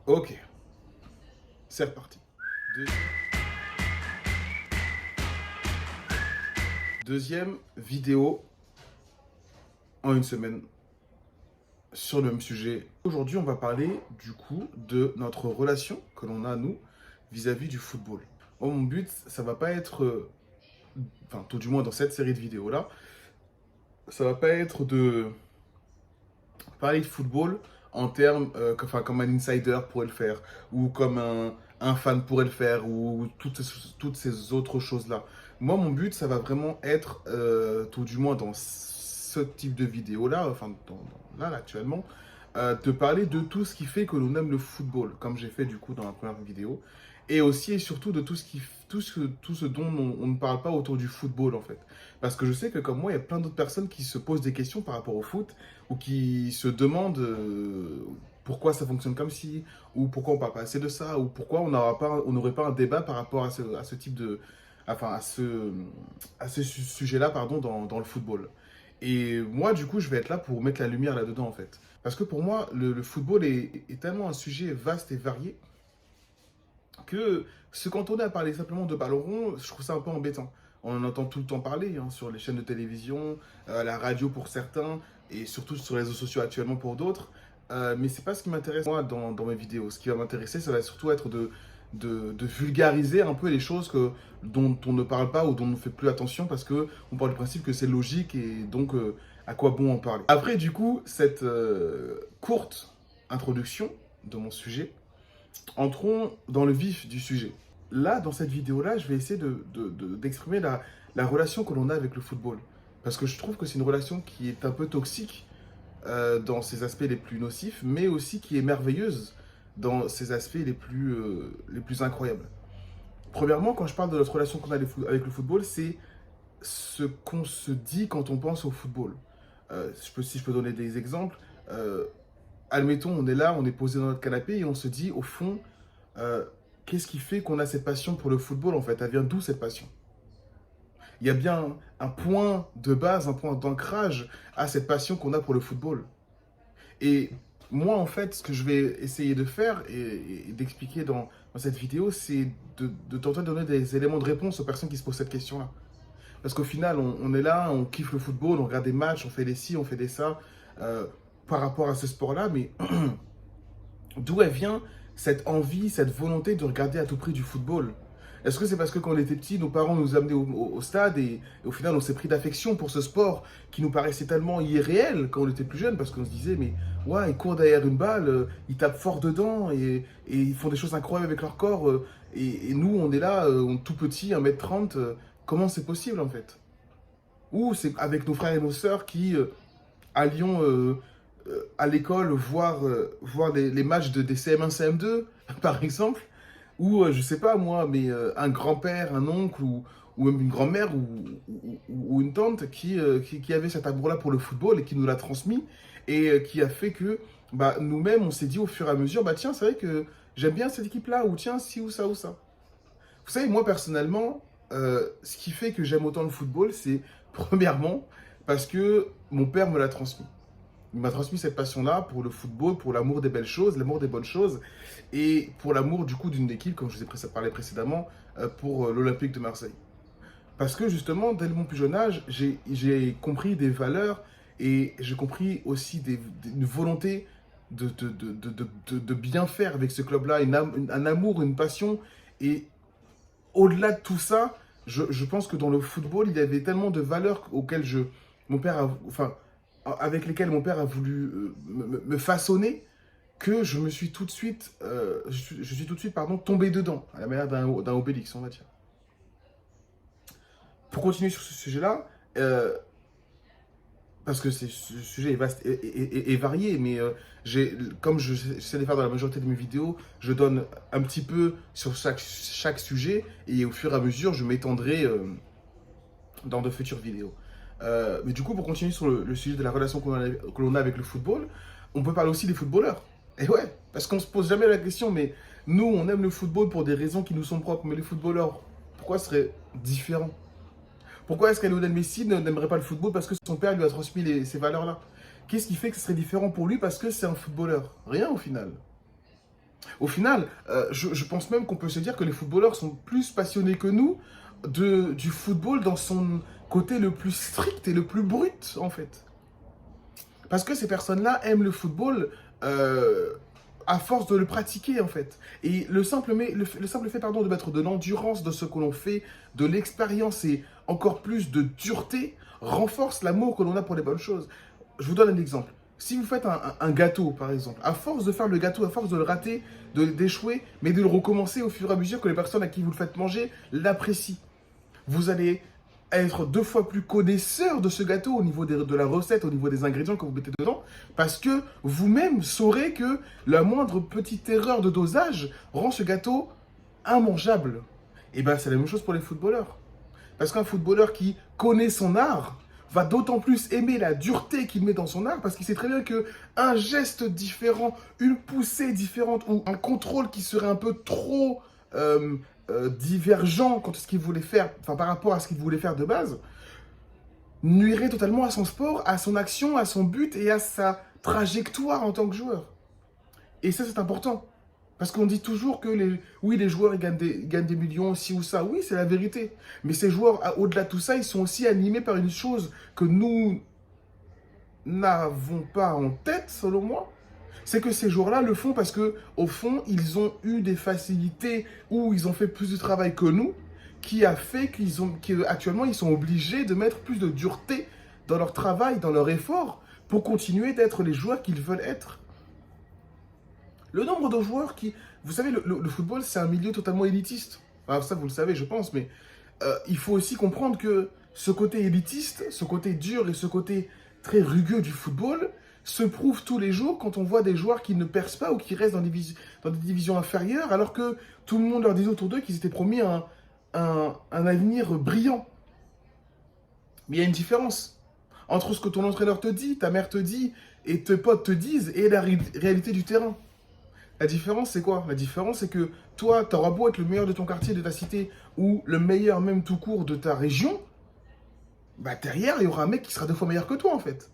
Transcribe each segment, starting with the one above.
Ok, c'est reparti. Deux- Deuxième vidéo en une semaine sur le même sujet. Aujourd'hui, on va parler du coup de notre relation que l'on a, nous, vis-à-vis du football. Moi, mon but, ça va pas être, enfin, tout du moins dans cette série de vidéos-là, ça va pas être de parler de football en termes, enfin, comme un insider pourrait le faire, ou comme un fan pourrait le faire, ou toutes ces autres choses-là. Moi, mon but, ça va vraiment être, tout du moins dans ce type de vidéo-là, enfin, là, actuellement, de parler de tout ce qui fait que l'on aime le football, comme j'ai fait du coup dans la première vidéo, et aussi et surtout de tout ce dont on ne parle pas autour du football en fait. Parce que je sais que comme moi, il y a plein d'autres personnes qui se posent des questions par rapport au foot, ou qui se demandent pourquoi ça fonctionne comme ci, ou pourquoi on parle pas assez de ça, ou pourquoi on n'aurait pas un débat par rapport à ce type de, enfin à ce sujet-là, pardon, dans le football. Et moi, du coup, je vais être là pour mettre la lumière là-dedans, en fait. Parce que pour moi, le football est tellement un sujet vaste et varié que se cantonner à parler simplement de ballon rond, je trouve ça un peu embêtant. On en entend tout le temps parler hein, sur les chaînes de télévision, à la radio pour certains, et surtout sur les réseaux sociaux actuellement pour d'autres. Mais c'est pas ce qui m'intéresse moi dans mes vidéos. Ce qui va m'intéresser, ça va surtout être de vulgariser un peu les choses dont on ne parle pas ou dont on ne fait plus attention parce que on part du principe que c'est logique et donc à quoi bon en parler. Après, du coup, cette courte introduction de mon sujet, entrons dans le vif du sujet. Là, dans cette vidéo-là, je vais essayer d'exprimer la relation que l'on a avec le football. Parce que je trouve que c'est une relation qui est un peu toxique dans ses aspects les plus nocifs, mais aussi qui est merveilleuse dans ses aspects les plus incroyables. Premièrement, quand je parle de notre relation qu'on a avec le football, c'est ce qu'on se dit quand on pense au football. Si je peux donner des exemples, euh, admettons, on est là, on est posé dans notre canapé et on se dit, au fond, euh, qu'est-ce qui fait qu'on a cette passion pour le football en fait? Elle vient d'où cette passion? Il y a bien un point de base, un point d'ancrage à cette passion qu'on a pour le football. Et moi, en fait, ce que je vais essayer de faire et d'expliquer dans cette vidéo, c'est de tenter de donner des éléments de réponse aux personnes qui se posent cette question-là. Parce qu'au final, on est là, on kiffe le football, on regarde des matchs, on fait des ci, on fait des ça, euh, par rapport à ce sport-là, mais d'où elle vient cette envie, cette volonté de regarder à tout prix du football? Est-ce que c'est parce que quand on était petit, nos parents nous amenaient au stade et au final on s'est pris d'affection pour ce sport qui nous paraissait tellement irréel quand on était plus jeune parce qu'on se disait mais ouais, ils courent derrière une balle, ils tapent fort dedans et ils font des choses incroyables avec leur corps et nous on est là, on est tout petit, 1m30, comment c'est possible en fait? Ou c'est avec nos frères et nos sœurs qui allions à l'école voir les matchs des CM1, CM2, par exemple, ou je sais pas moi, mais un grand-père, un oncle ou même une grand-mère ou une tante qui avait cet amour-là pour le football et qui nous l'a transmis et qui a fait que bah, nous-mêmes, on s'est dit au fur et à mesure, bah tiens, c'est vrai que j'aime bien cette équipe-là, ou tiens, ci ou ça ou ça. Vous savez, moi personnellement, ce qui fait que j'aime autant le football, c'est premièrement parce que mon père me l'a transmis. Il m'a transmis cette passion-là pour le football, pour l'amour des belles choses, l'amour des bonnes choses, et pour l'amour du coup d'une équipe, comme je vous ai parlé précédemment, pour l'Olympique de Marseille. Parce que justement, dès mon plus jeune âge, j'ai compris des valeurs et j'ai compris aussi une volonté de bien faire avec ce club-là, un amour, une passion. Et au-delà de tout ça, je pense que dans le football, il y avait tellement de valeurs mon père enfin, avec lesquelles mon père a voulu me façonner que je me suis tout de suite, je suis tout de suite, pardon, tombé dedans, à la manière d'un Obélix, on va dire. Pour continuer sur ce sujet-là, euh, parce que ce sujet est vaste et varié, mais comme j'essaie de faire dans la majorité de mes vidéos, je donne un petit peu sur chaque sujet et au fur et à mesure, je m'étendrai dans de futures vidéos. Mais du coup, pour continuer sur le sujet de la relation que l'on a avec le football, on peut parler aussi des footballeurs. Et ouais, parce qu'on se pose jamais la question, mais nous, on aime le football pour des raisons qui nous sont propres, mais les footballeurs, pourquoi ce serait différent? Pourquoi est-ce que Lionel Messi n'aimerait pas le football parce que son père lui a transmis ces valeurs-là? Qu'est-ce qui fait que ce serait différent pour lui parce que c'est un footballeur? Rien au final. Au final, je pense même qu'on peut se dire que les footballeurs sont plus passionnés que nous du football dans son côté le plus strict et le plus brut, en fait. Parce que ces personnes-là aiment le football à force de le pratiquer, en fait. Et le simple fait pardon, de mettre de l'endurance dans ce que l'on fait, de l'expérience et encore plus de dureté, renforce l'amour que l'on a pour les bonnes choses. Je vous donne un exemple. Si vous faites un gâteau, par exemple, à force de faire le gâteau, à force de le rater, d'échouer, mais de le recommencer au fur et à mesure que les personnes à qui vous le faites manger l'apprécient, vous allez être 2 fois plus connaisseur de ce gâteau au niveau de la recette, au niveau des ingrédients que vous mettez dedans, parce que vous-même saurez que la moindre petite erreur de dosage rend ce gâteau immangeable. Et bien, c'est la même chose pour les footballeurs. Parce qu'un footballeur qui connaît son art va d'autant plus aimer la dureté qu'il met dans son art, parce qu'il sait très bien qu'un geste différent, une poussée différente, ou un contrôle qui serait un peu trop divergent quand ce qu'il voulait faire, enfin par rapport à ce qu'il voulait faire de base, nuirait totalement à son sport, à son action, à son but et à sa trajectoire en tant que joueur. Et ça, c'est important. Parce qu'on dit toujours que les joueurs ils gagnent des millions, ci ou ça. Oui, c'est la vérité. Mais ces joueurs, au-delà de tout ça, ils sont aussi animés par une chose que nous n'avons pas en tête, selon moi. C'est que ces joueurs-là le font parce que, au fond, ils ont eu des facilités ou ils ont fait plus de travail que nous, qui a fait qu'actuellement, ils sont obligés de mettre plus de dureté dans leur travail, dans leur effort, pour continuer d'être les joueurs qu'ils veulent être. Le nombre de joueurs qui... Vous savez, le football, c'est un milieu totalement élitiste. Enfin, ça, vous le savez, je pense, mais il faut aussi comprendre que ce côté élitiste, ce côté dur et ce côté très rugueux du football se prouve tous les jours quand on voit des joueurs qui ne percent pas ou qui restent dans des divisions inférieures, alors que tout le monde leur disait autour d'eux qu'ils étaient promis un avenir brillant. Mais il y a une différence entre ce que ton entraîneur te dit, ta mère te dit, et tes potes te disent, et la réalité du terrain. La différence, c'est quoi? La différence, c'est que toi, tu auras beau être le meilleur de ton quartier, de ta cité, ou le meilleur même tout court de ta région, bah derrière, il y aura un mec qui sera 2 fois meilleur que toi, en fait.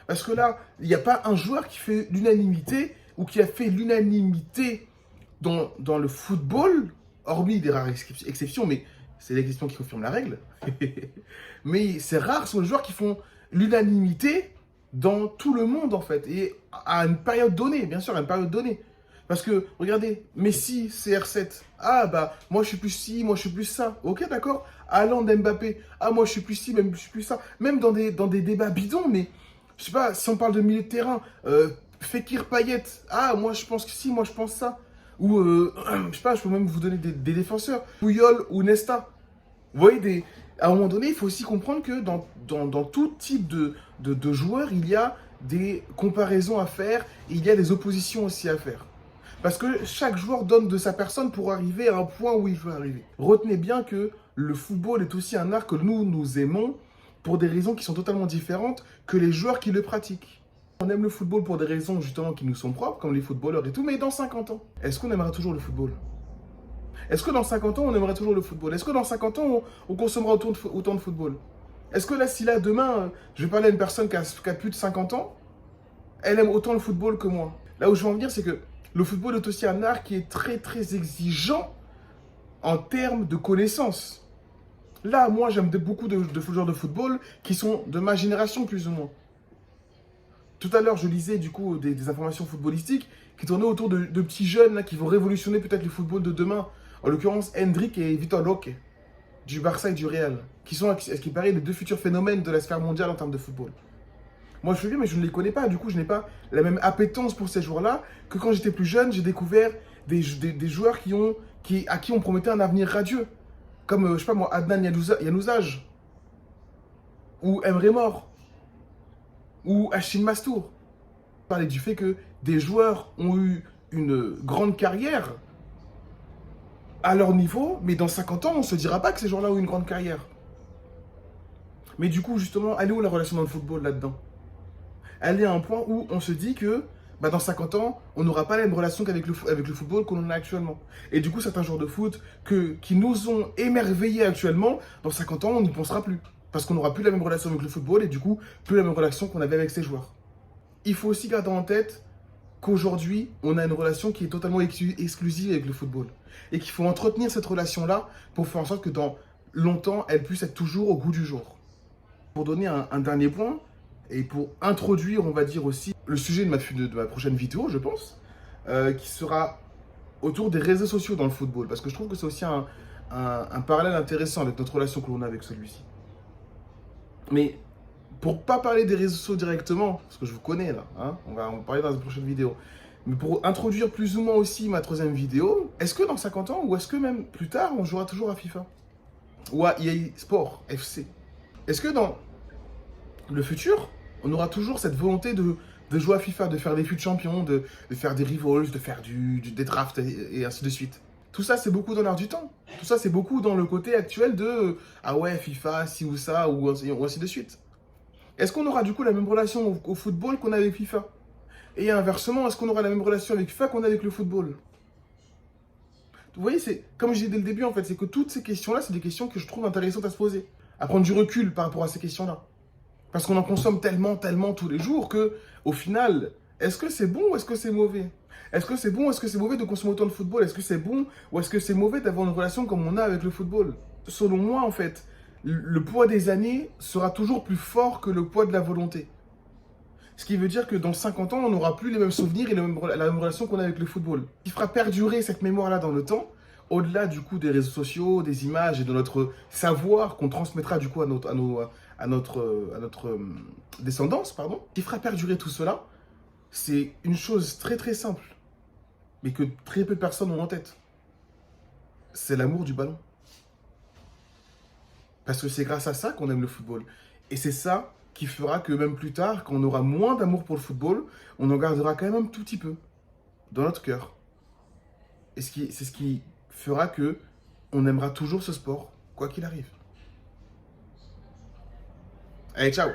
Parce que là, il n'y a pas un joueur qui fait l'unanimité, ou qui a fait l'unanimité dans le football, hormis des rares exceptions, mais c'est l'exception qui confirme la règle. Mais c'est rare, ce sont les joueurs qui font l'unanimité dans tout le monde, en fait. Et à une période donnée, bien sûr, à une période donnée. Parce que, regardez, Messi, CR7. Ah, bah, moi, je suis plus ci, moi, je suis plus ça. Ok, d'accord. Haaland, Mbappé. Ah, moi, je suis plus ci, même, je suis plus ça. Même dans des débats bidons, mais, je sais pas, si on parle de milieu de terrain, Fekir Payet. Ah, moi, je pense que si, moi, je pense ça. Ou, je sais pas, je peux même vous donner des défenseurs. Puyol ou Nesta. Vous voyez, à un moment donné, il faut aussi comprendre que dans tout type de joueurs, il y a des comparaisons à faire et il y a des oppositions aussi à faire. Parce que chaque joueur donne de sa personne pour arriver à un point où il veut arriver. Retenez bien que le football est aussi un art que nous aimons pour des raisons qui sont totalement différentes que les joueurs qui le pratiquent. On aime le football pour des raisons justement qui nous sont propres, comme les footballeurs et tout, mais dans 50 ans, est-ce qu'on aimera toujours le football? Est-ce que dans 50 ans, on aimerait toujours le football? Est-ce que dans 50 ans, on consommera autant de football? Est-ce que là, si là, demain, je vais parler à une personne qui a plus de 50 ans, elle aime autant le football que moi? Là où je veux en venir, c'est que le football est aussi un art qui est très, très exigeant en termes de connaissances. Là, moi, j'aime beaucoup de joueurs de football qui sont de ma génération, plus ou moins. Tout à l'heure, je lisais du coup des informations footballistiques qui tournaient autour de petits jeunes là, qui vont révolutionner peut-être le football de demain. En l'occurrence, Hendrik et Vitor Roque, du Barça et du Real, qui sont, à ce qui paraît, les 2 futurs phénomènes de la sphère mondiale en termes de football. Moi, je suis vieux, mais je ne les connais pas. Du coup, je n'ai pas la même appétence pour ces joueurs-là que quand j'étais plus jeune, j'ai découvert des joueurs à qui on promettait un avenir radieux. Comme, je sais pas moi, Adnan Januzaj, ou Emre Mor, ou Hachim Mastour. Parler du fait que des joueurs ont eu une grande carrière à leur niveau, mais dans 50 ans, on ne se dira pas que ces joueurs-là ont eu une grande carrière. Mais du coup, justement, elle est où la relation dans le football là-dedans? Elle est à un point où on se dit que bah, dans 50 ans, on n'aura pas la même relation qu'avec le football qu'on en a actuellement. Et du coup, certains joueurs de foot qui nous ont émerveillés actuellement, dans 50 ans, on n'y pensera plus. Parce qu'on n'aura plus la même relation avec le football et du coup, plus la même relation qu'on avait avec ces joueurs. Il faut aussi garder en tête qu'aujourd'hui, on a une relation qui est totalement exclusive avec le football. Et qu'il faut entretenir cette relation-là pour faire en sorte que dans longtemps, elle puisse être toujours au goût du jour. Pour donner un dernier point, et pour introduire, on va dire aussi, le sujet de ma prochaine vidéo, je pense, qui sera autour des réseaux sociaux dans le football. Parce que je trouve que c'est aussi un parallèle intéressant avec notre relation que l'on a avec celui-ci. Mais pour pas parler des réseaux sociaux directement, parce que je vous connais là, hein, on va en parler dans une prochaine vidéo, mais pour introduire plus ou moins aussi ma troisième vidéo, est-ce que dans 50 ans, ou est-ce que même plus tard, on jouera toujours à FIFA ou à EA Sport FC? Est-ce que dans le futur, on aura toujours cette volonté de jouer à FIFA, de faire des fut champions, de faire des revals, de faire des drafts et ainsi de suite? Tout ça, c'est beaucoup dans l'air du temps. Tout ça, c'est beaucoup dans le côté actuel de ah ouais, FIFA, ci ou ça, ou ainsi de suite. Est-ce qu'on aura du coup la même relation au football qu'on a avec FIFA? Et inversement, est-ce qu'on aura la même relation avec FIFA qu'on a avec le football? Vous voyez, c'est comme je disais dès le début, en fait, c'est que toutes ces questions-là, c'est des questions que je trouve intéressantes à se poser. À prendre du recul par rapport à ces questions-là. Parce qu'on en consomme tellement, tellement tous les jours que, au final, est-ce que c'est bon ou est-ce que c'est mauvais? Est-ce que c'est bon ou est-ce que c'est mauvais de consommer autant de football? Est-ce que c'est bon ou est-ce que c'est mauvais d'avoir une relation comme on a avec le football? Selon moi, en fait, le poids des années sera toujours plus fort que le poids de la volonté. Ce qui veut dire que dans 50 ans, on n'aura plus les mêmes souvenirs et la même relation qu'on a avec le football. Ce qui fera perdurer cette mémoire-là dans le temps, au-delà du coup des réseaux sociaux, des images et de notre savoir qu'on transmettra du coup à notre descendance, pardon, qui fera perdurer tout cela, c'est une chose très très simple, mais que très peu de personnes ont en tête. C'est l'amour du ballon. Parce que c'est grâce à ça qu'on aime le football. Et c'est ça qui fera que même plus tard, quand on aura moins d'amour pour le football, on en gardera quand même un tout petit peu dans notre cœur. Et c'est ce qui fera que on aimera toujours ce sport, quoi qu'il arrive. Allez, ciao!